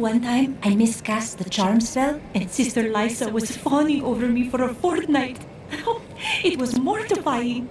one time I miscast the charm spell and Sister Liza was fawning over me for a fortnight. It was mortifying.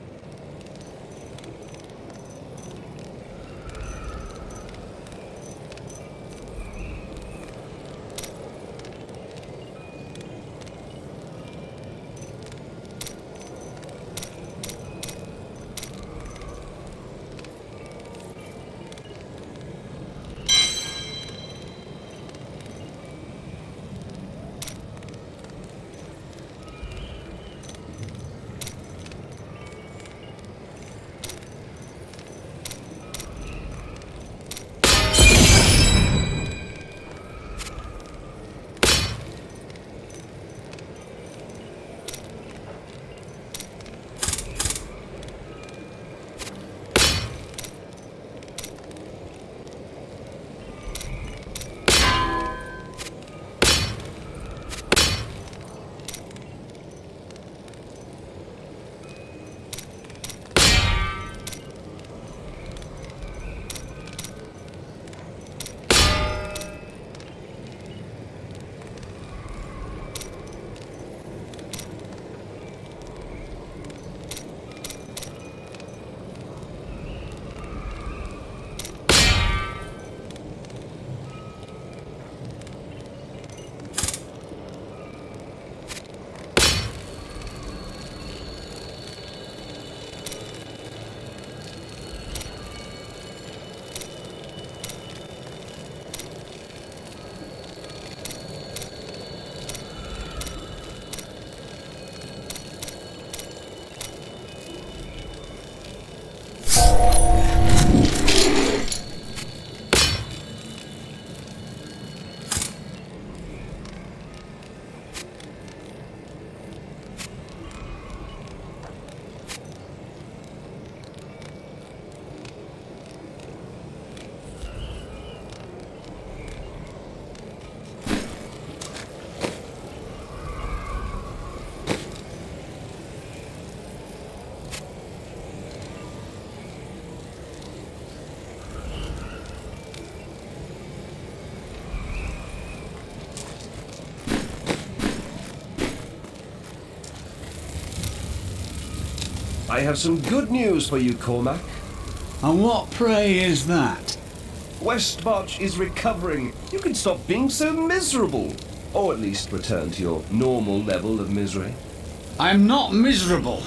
I have some good news for you, Cormac. And what, pray, is that? Westmarch is recovering. You can stop being so miserable. Or at least return to your normal level of misery. I'm not miserable.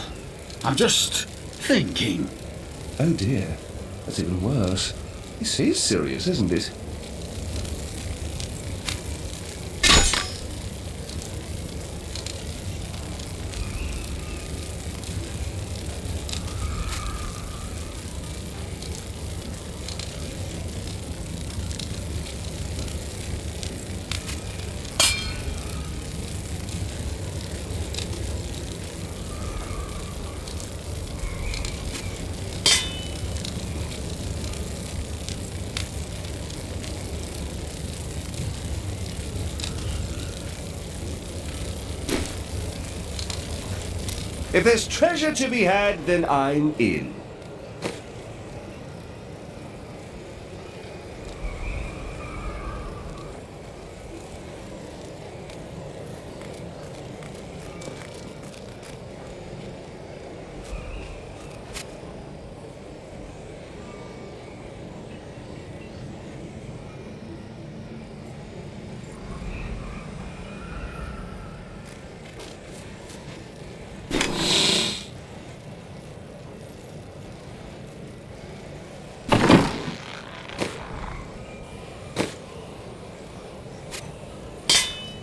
I'm just thinking. Oh dear. That's even worse. This is serious, isn't it? If there's treasure to be had, then I'm in.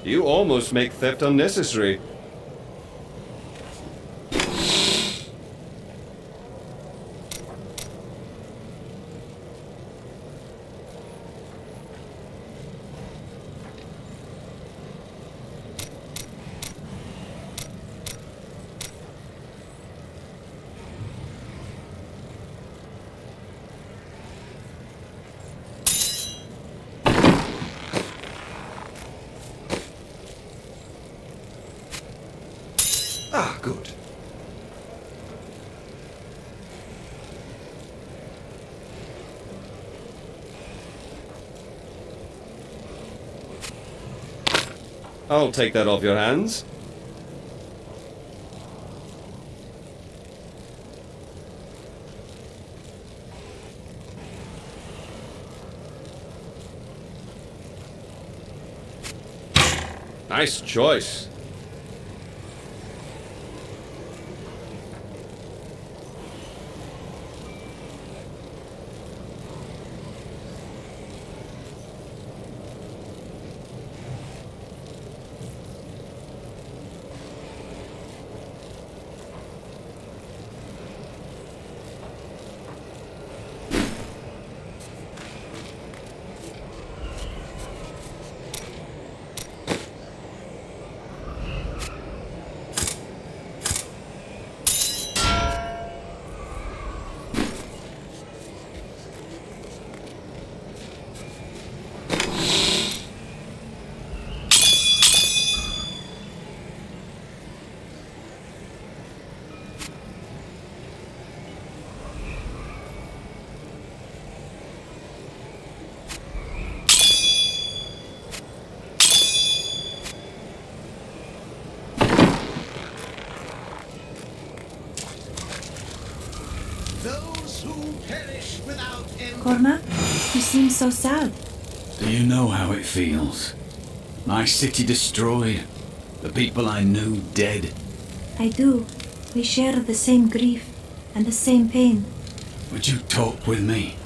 You almost make theft unnecessary. Ah, good. I'll take that off your hands. Nice choice. Cormac, you seem so sad. Do you know how it feels? My city destroyed. The people I knew dead. I do. We share the same grief and the same pain. Would you talk with me?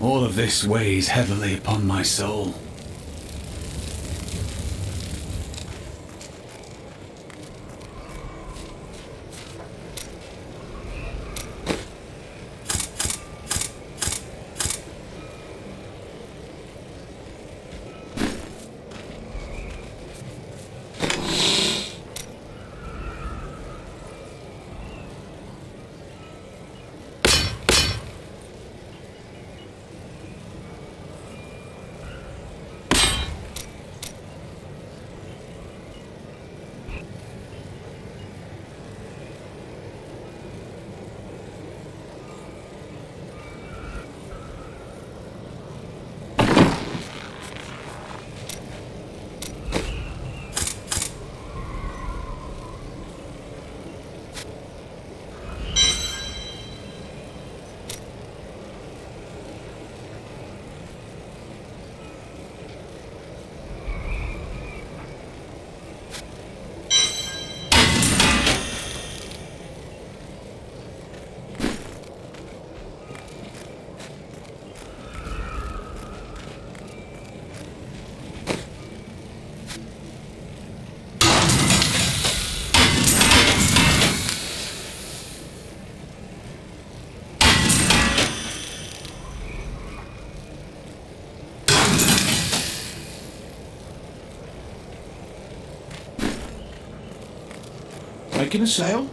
All of this weighs heavily upon my soul. Making a sale?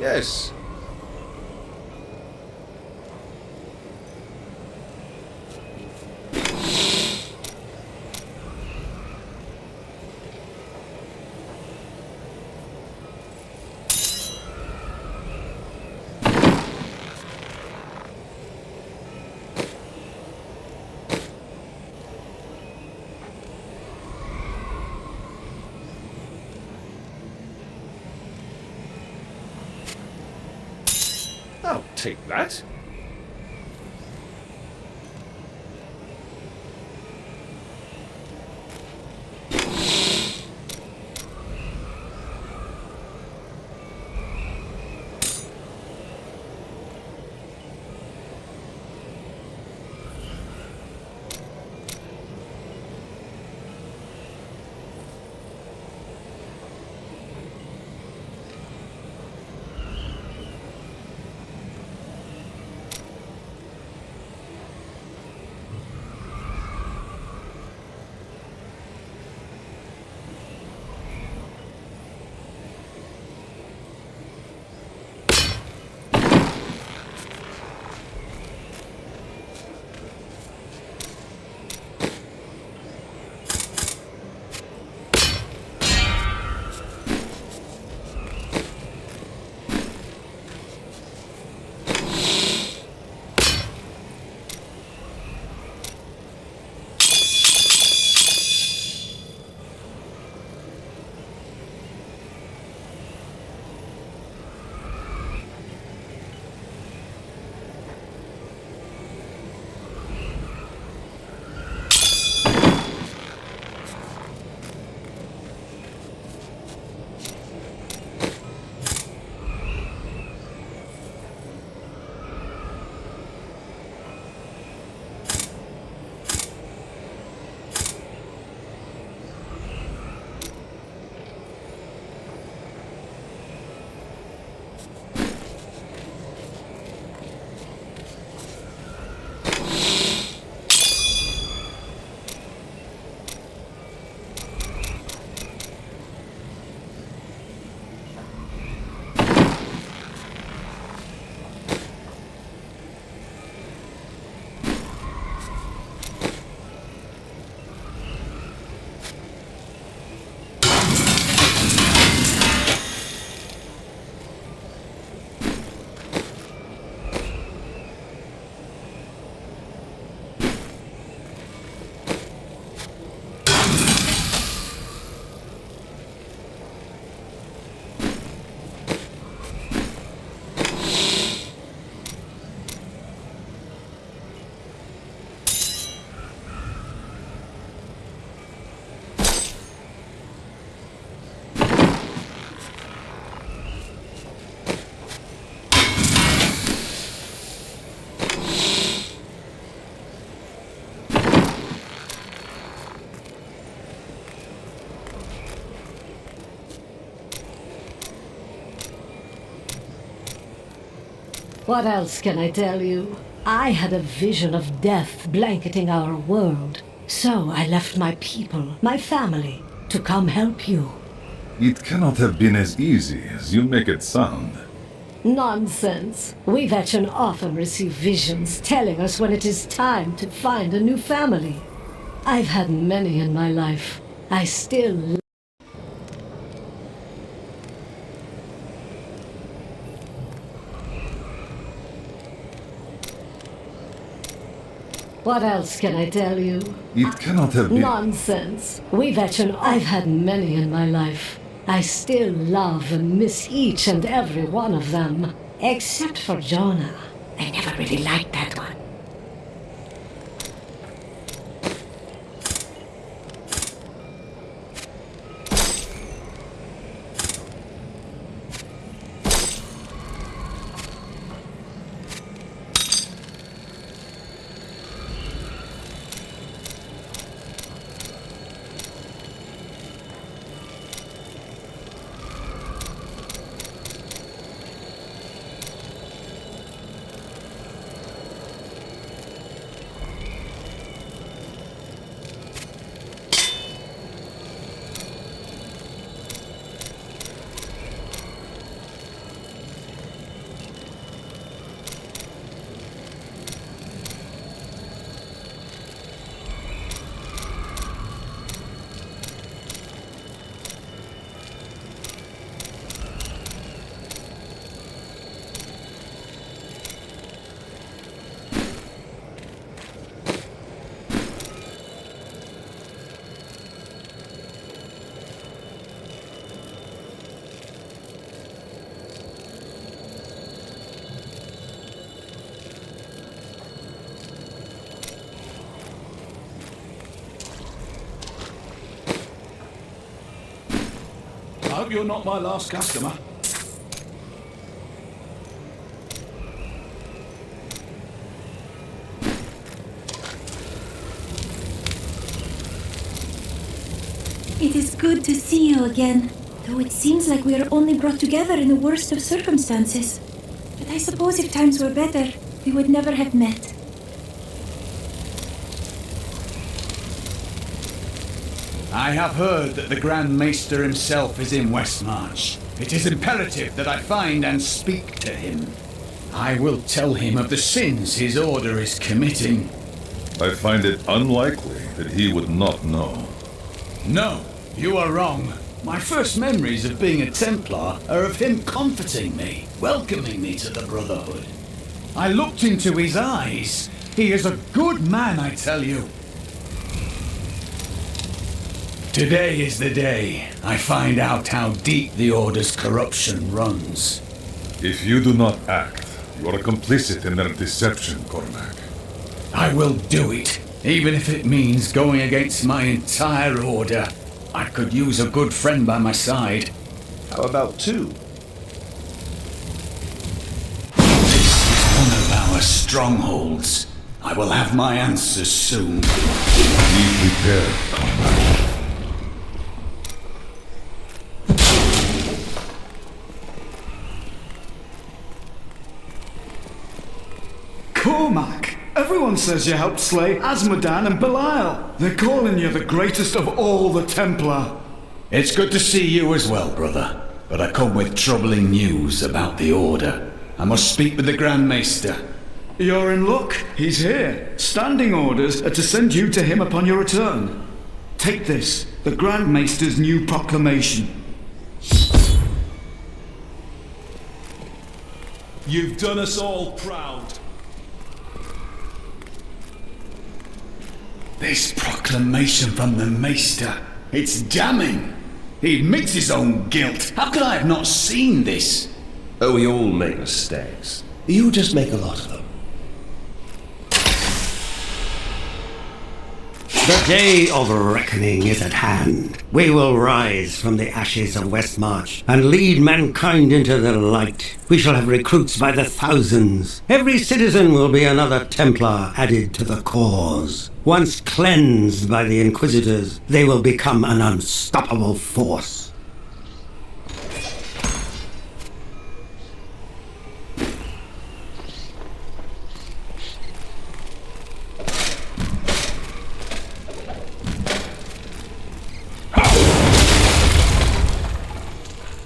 Yes. I'll take that. What else can I tell you? I had a vision of death blanketing our world. So I left my people, my family, to come help you. It cannot have been as easy as you make it sound. Nonsense. We veteran often receive visions telling us when it is time to find a new family. I've had many in my life. I still... What else can I tell you? It cannot have been. Nonsense. We veteran... I've had many in my life. I still love and miss each and every one of them. Except for Jonah. I never really liked that one. hope you're not my last customer. It is good to see you again, though it seems like we are only brought together in the worst of circumstances. But I suppose if times were better, we would never have met. I have heard that the Grand Maester himself is in Westmarch. It is imperative that I find and speak to him. I will tell him of the sins his order is committing. I find it unlikely that he would not know. No, you are wrong. My first memories of being a Templar are of him comforting me, welcoming me to the Brotherhood. I looked into his eyes. He is a good man, I tell you. Today is the day I find out how deep the Order's corruption runs. If you do not act, you are complicit in their deception, Cormac. I will do it, even if it means going against my entire Order. I could use a good friend by my side. How about two? This is one of our strongholds. I will have my answers soon. Be prepared, Cormac. Cormac! Everyone says you helped slay Asmodan and Belial. They're calling you the greatest of all the Templar. It's good to see you as well, brother. But I come with troubling news about the Order. I must speak with the Grand Maester. You're in luck. He's here. Standing orders are to send you to him upon your return. Take this, the Grand Maester's new proclamation. You've done us all proud. This proclamation from the Maester, it's damning. He admits his own guilt. How could I have not seen this? Oh, we all make mistakes. You just make a lot of them. The day of reckoning is at hand. We will rise from the ashes of Westmarch and lead mankind into the light. We shall have recruits by the thousands. Every citizen will be another Templar added to the cause. Once cleansed by the Inquisitors, they will become an unstoppable force.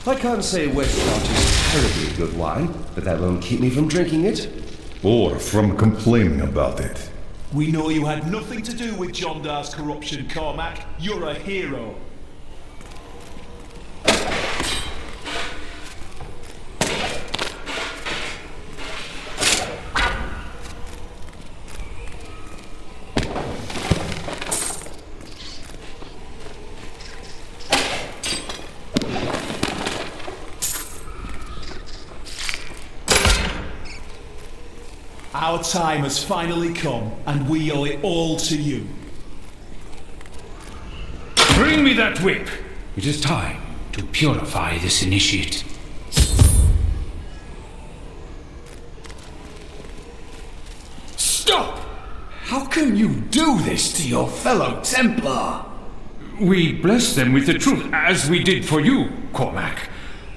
I can't say Westmarch is terribly good wine, but that won't keep me from drinking it. Or from complaining about it. We know you had nothing to do with John Dar's corruption, Cormac. You're a hero. Our time has finally come, and we owe it all to you. Bring me that whip! It is time to purify this initiate. Stop! How can you do this to your fellow Templar? We bless them with the truth, as we did for you, Cormac.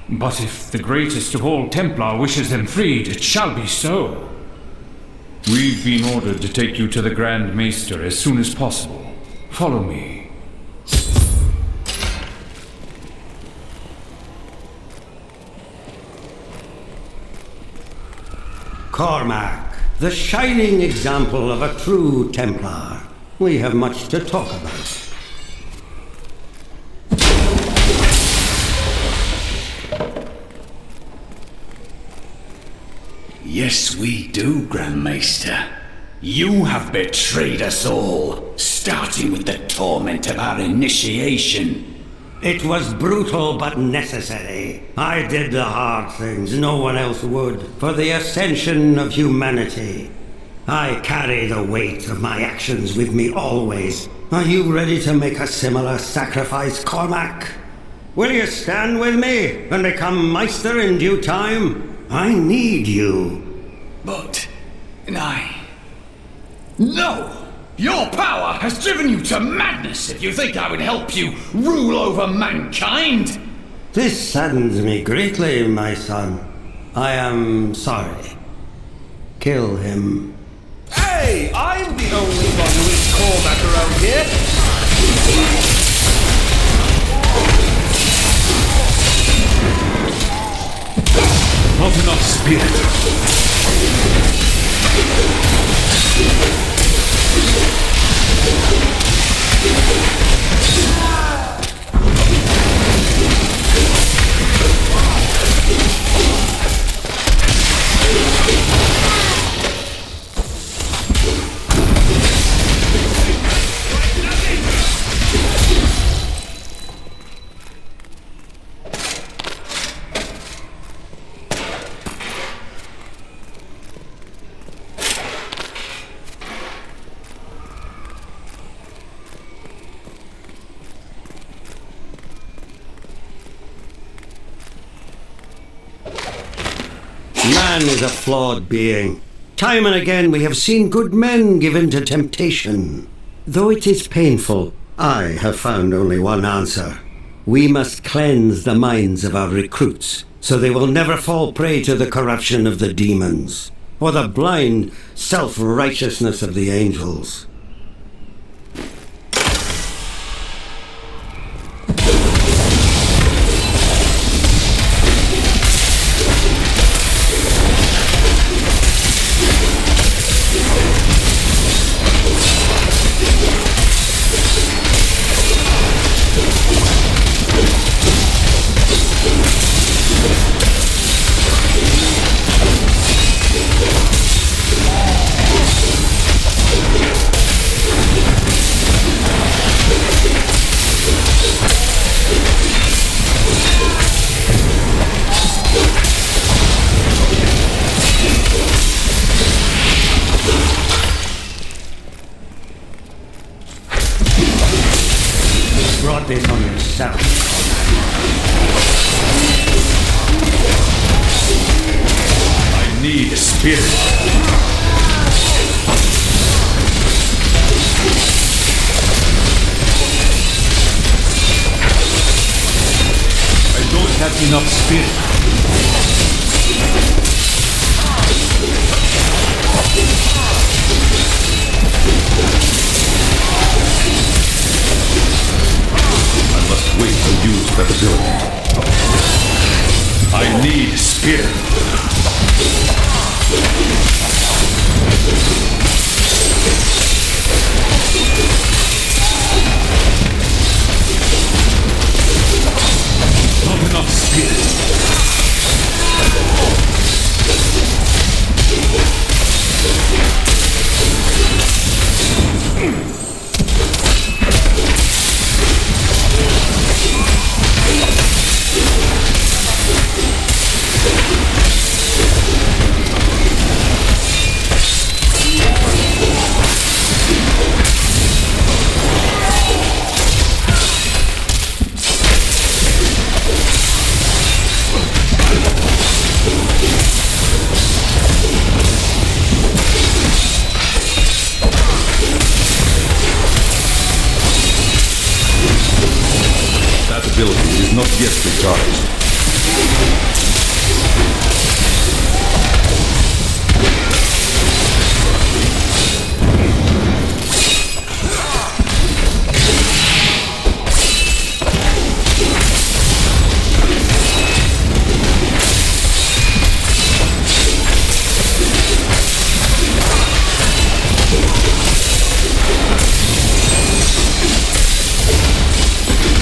But if the greatest of all Templar wishes them freed, it shall be so. We've been ordered to take you to the Grand Maester as soon as possible. Follow me. Cormac, the shining example of a true Templar. We have much to talk about. Yes, we do, Grand Maester. You have betrayed us all, starting with the torment of our initiation. It was brutal but necessary. I did the hard things no one else would, for the ascension of humanity. I carry the weight of my actions with me always. Are you ready to make a similar sacrifice, Cormac? Will you stand with me and become Meister in due time? I need you. But... No! Your power has driven you to madness if you think I would help you rule over mankind! This saddens me greatly, my son. I am sorry. Kill him. Hey, I'm the only one who is Cormac around here. Not enough spirit. Man is a flawed being. Time and again we have seen good men given to temptation. Though it is painful, I have found only one answer. We must cleanse the minds of our recruits, so they will never fall prey to the corruption of the demons, or the blind self-righteousness of the angels. Brought this on yourself. I need spirit. I don't have enough spirit. I must wait to use that ability. I need spirit. Not enough spirit. Ability is not yet recharged.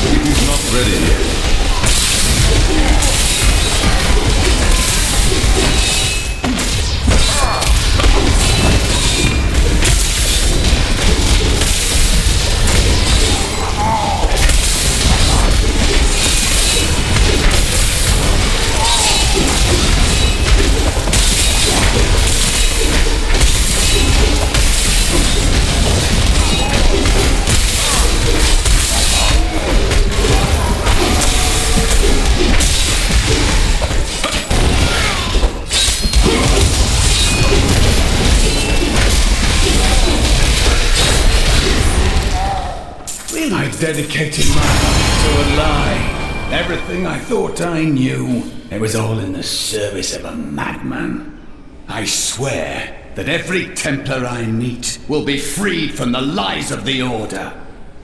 It is not ready yet. dedicated my life to a lie. Everything I thought I knew, it was all in the service of a madman. I swear that every Templar I meet will be freed from the lies of the Order.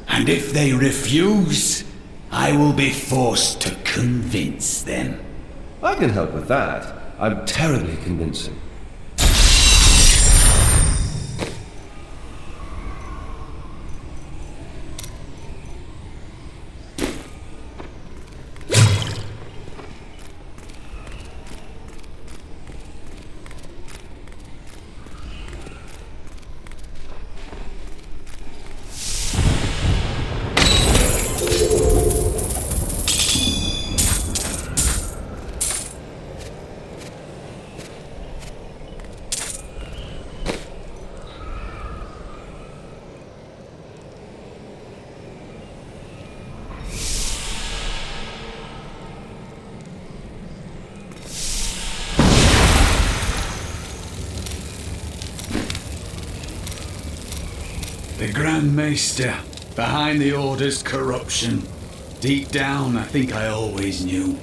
And if they refuse, I will be forced to convince them. I can help with that. I'm terribly convincing. The Grand Maester, behind the Order's corruption. Deep down, I think I always knew.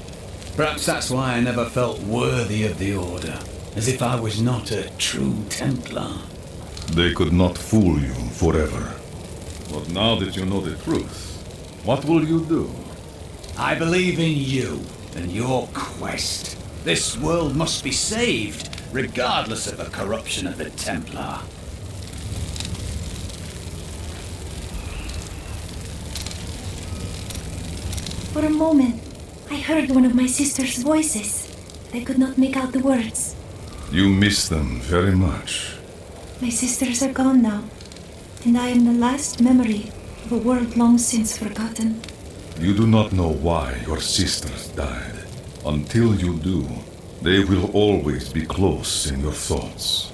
Perhaps that's why I never felt worthy of the Order, as if I was not a true Templar. They could not fool you forever. But now that you know the truth, what will you do? I believe in you and your quest. This world must be saved, regardless of the corruption of the Templar. For a moment, I heard one of my sister's voices. I could not make out the words. You miss them very much. My sisters are gone now, and I am the last memory of a world long since forgotten. You do not know why your sisters died. Until you do, they will always be close in your thoughts.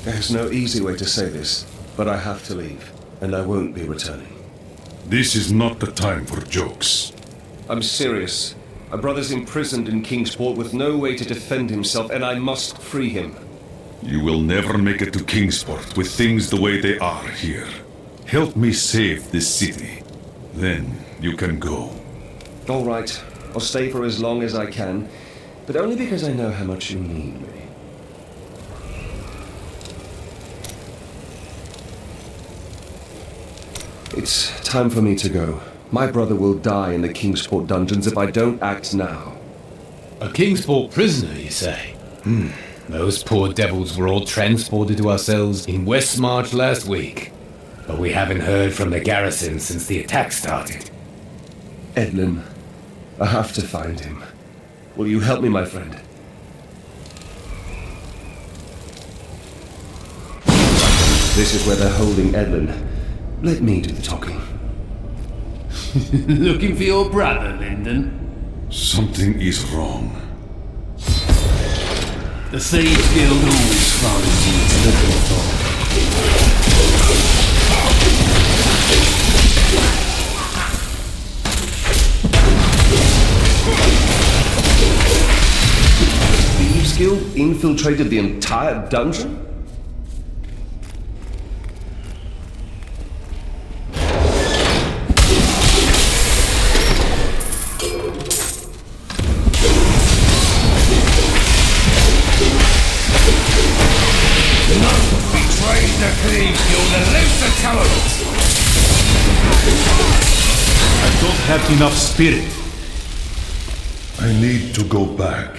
There's no easy way to say this, but I have to leave, and I won't be returning. This is not the time for jokes. I'm serious. My brother's imprisoned in Kingsport with no way to defend himself, and I must free him. You will never make it to Kingsport with things the way they are here. Help me save this city. Then you can go. All right. I'll stay for as long as I can, but only because I know how much you need me. It's time for me to go. My brother will die in the Kingsport dungeons if I don't act now. A Kingsport prisoner, you say? Those poor devils were all transported to our cells in Westmarch last week. But we haven't heard from the garrison since the attack started. Edlin, I have to find him. Will you help me, my friend? This is where they're holding Edlin. Let me do the talking. Looking for your brother, Lyndon? Something is wrong. The Thieves Guild always finds you it's looking for. Thieves Guild infiltrated the entire dungeon? I don't have enough spirit. I need to go back.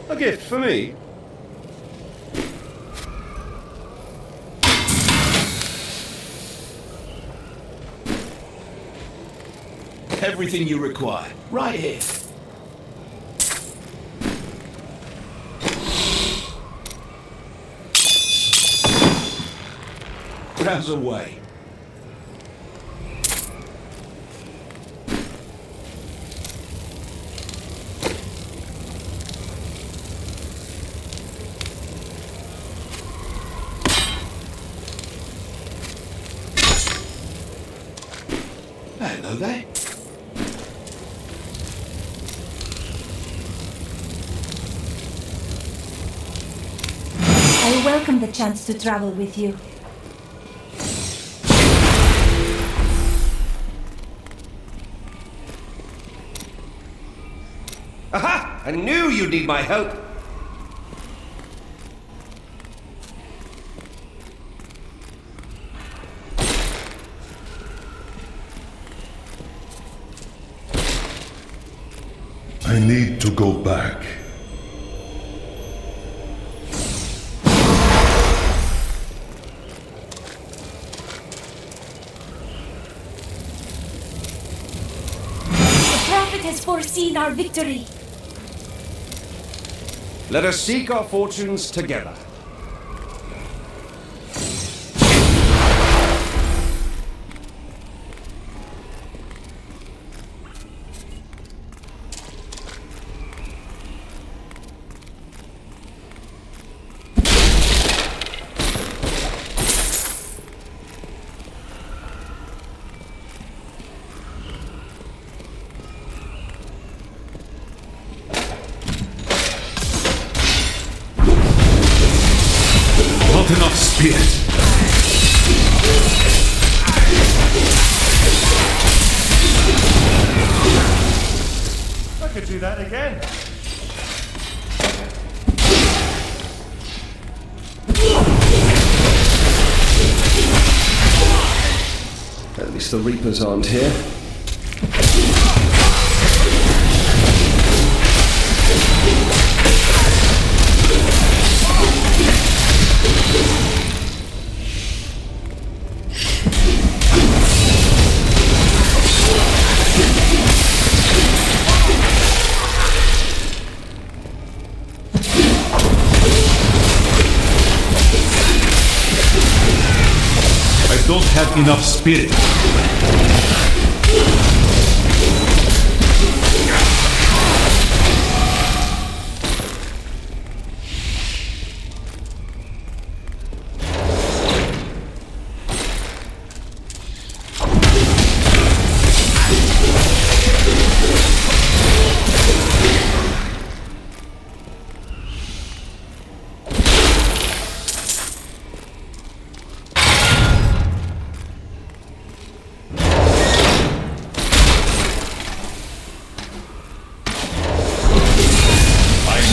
A gift for me? everything you require. Right here. Browse away. Hello there. I welcome the chance to travel with you. Aha! I knew you'd need my help. I need to go back. The Prophet has foreseen our victory. Let us seek our fortunes together. Not enough spirit. I could do that again. At least the Reapers aren't here. I don't have enough spirit.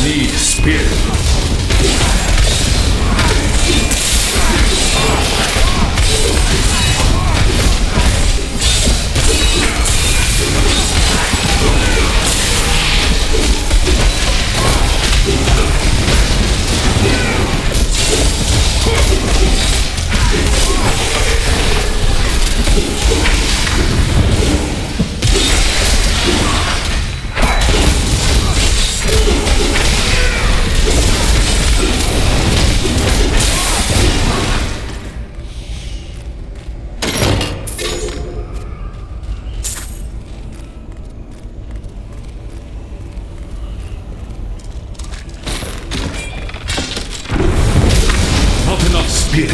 Need spirit. Not enough spirit.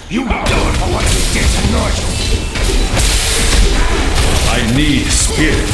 You will do it for what you did to Nigel. I need spirit.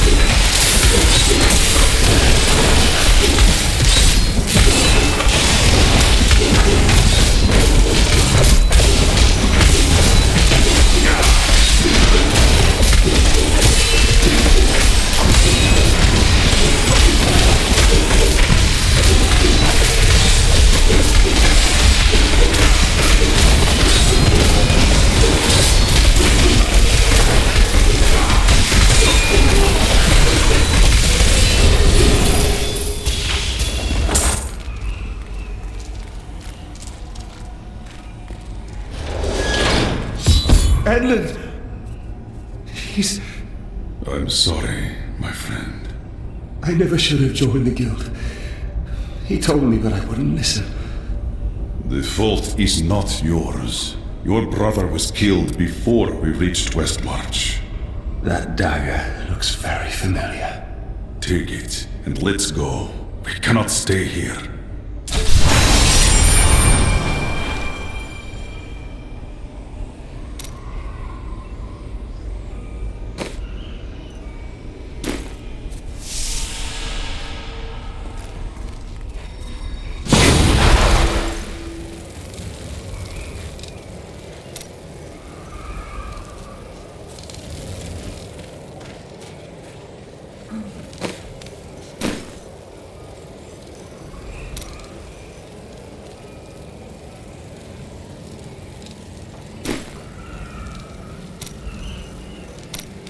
Edmund! He's... I'm sorry, my friend. I never should have joined the guild. He told me, but I wouldn't listen. The fault is not yours. Your brother was killed before we reached Westmarch. That dagger looks very familiar. Take it, and let's go. We cannot stay here.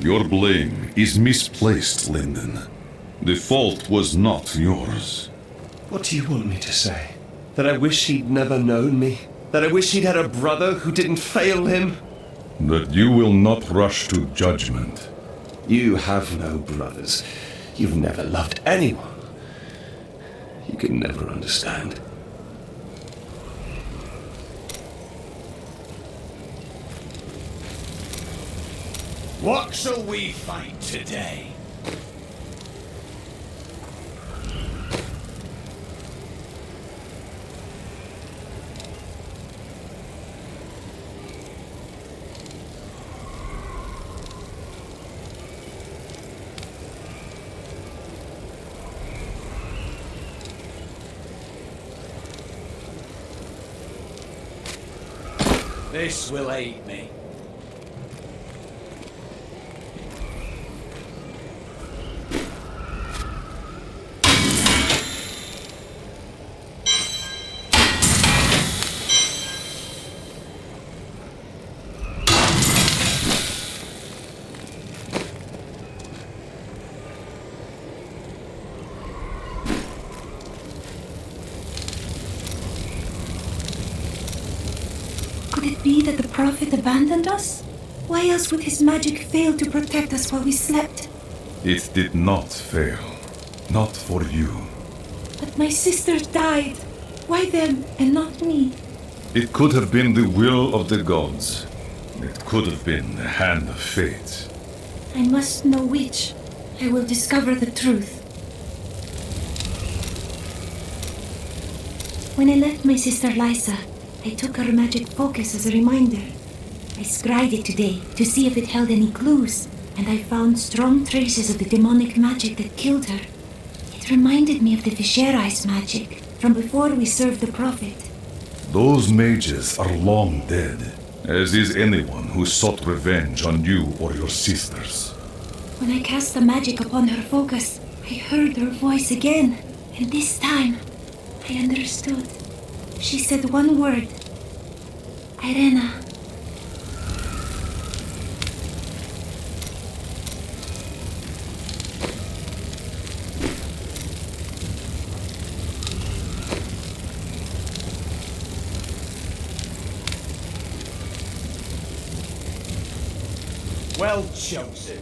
Your blame is misplaced, Lyndon. The fault was not yours. What do you want me to say? That I wish he'd never known me? That I wish he'd had a brother who didn't fail him? That you will not rush to judgment. You have no brothers. You've never loved anyone. You can never understand. What shall we fight today? This will aid me. Could it be that the Prophet abandoned us? Why else would his magic fail to protect us while we slept? It did not fail. Not for you. But my sisters died. Why them and not me? It could have been the will of the gods. It could have been the hand of fate. I must know which. I will discover the truth. When I left my sister Lysa, I took her magic focus as a reminder. I scryed it today to see if it held any clues, and I found strong traces of the demonic magic that killed her. It reminded me of the Visceri's magic from before we served the Prophet. Those mages are long dead, as is anyone who sought revenge on you or your sisters. When I cast the magic upon her focus, I heard her voice again, and this time I understood. She said one word. Irena. Well chosen.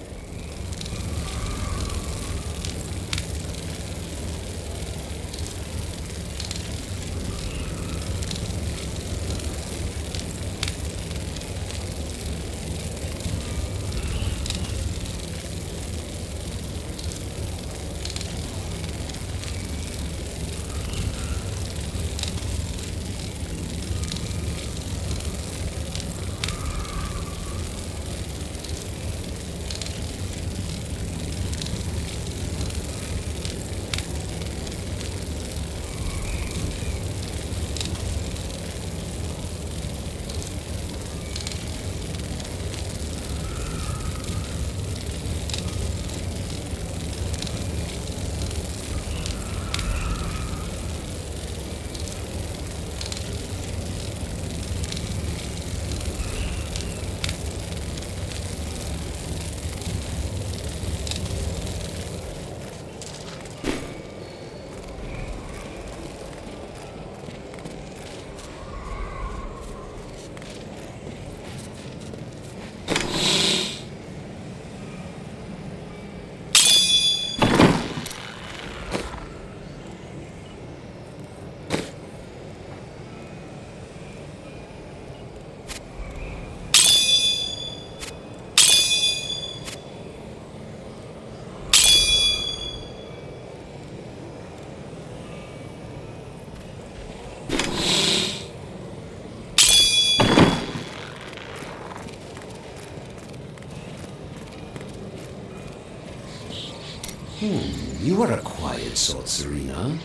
You are a quiet sort, Serena.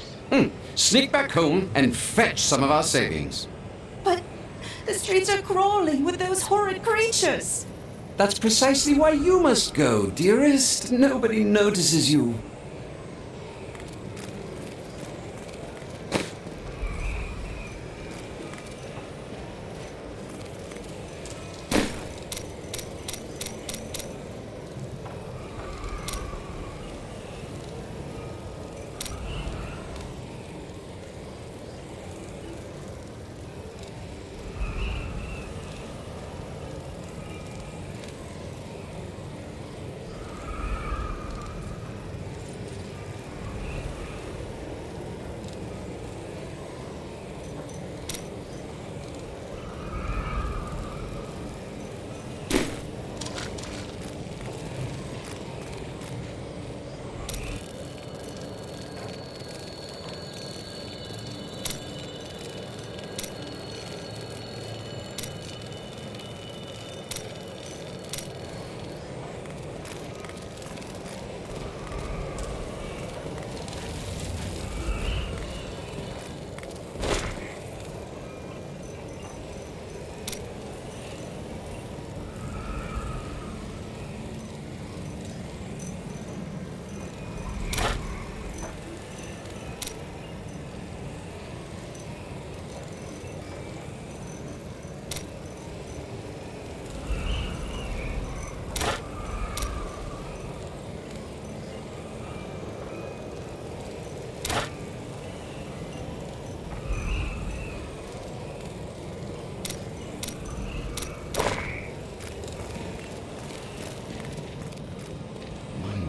Sneak back home and fetch some of our savings. But the streets are crawling with those horrid creatures. That's precisely why you must go, dearest. Nobody notices you.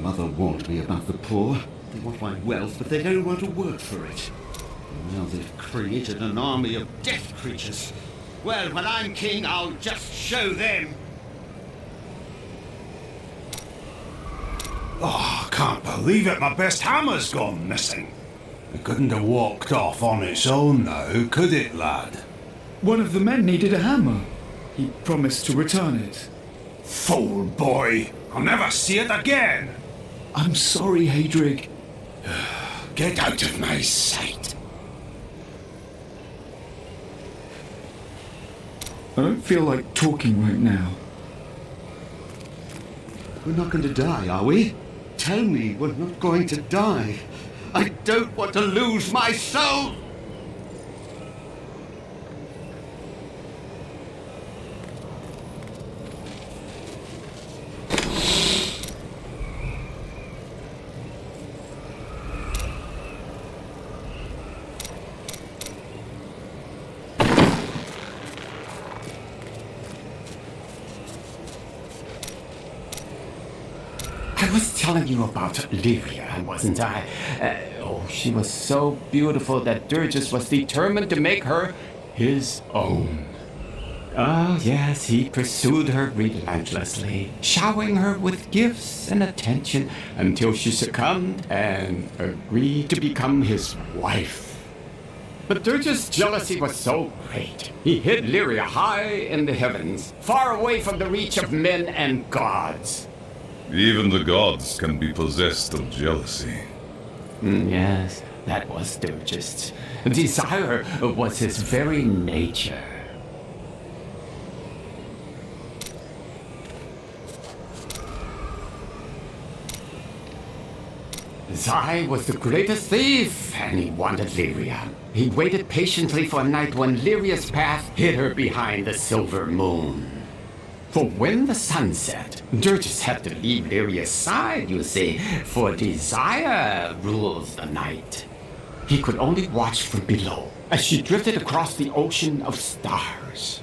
Mother warned me about the poor. They want my wealth, but they don't want to work for it. And now they've created an army of death creatures. Well, when I'm king, I'll just show them. Oh, I can't believe it. My best hammer's gone missing. It couldn't have walked off on its own now, could it, lad? One of the men needed a hammer. He promised to return it. Fool boy! I'll never see it again! I'm sorry, Hadrig. Get out of my sight! I don't feel like talking right now. We're not going to die, are we? Tell me we're not going to die. I don't want to lose my soul! I was telling you about Lyria, wasn't I? She was so beautiful that Durgis was determined to make her his own. Oh, yes, he pursued her relentlessly, showering her with gifts and attention until she succumbed and agreed to become his wife. But Durgis' jealousy was so great, he hid Lyria high in the heavens, far away from the reach of men and gods. Even the gods can be possessed of jealousy. Yes, that was Durgis. Desire was his very nature. Zai was the greatest thief, and he wanted Lyria. He waited patiently for a night when Lyria's path hid her behind the silver moon. For when the sun set, Durgis had to leave Lyria's side, you see, for desire rules the night. He could only watch from below as she drifted across the ocean of stars.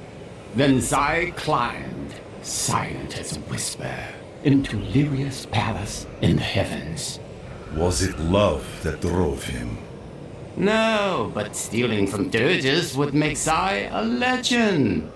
Then Zai climbed, silent as a whisper, into Lyria's palace in the heavens. Was it love that drove him? No, but stealing from Durgis would make Zai a legend.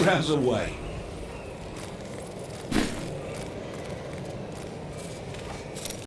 hours away.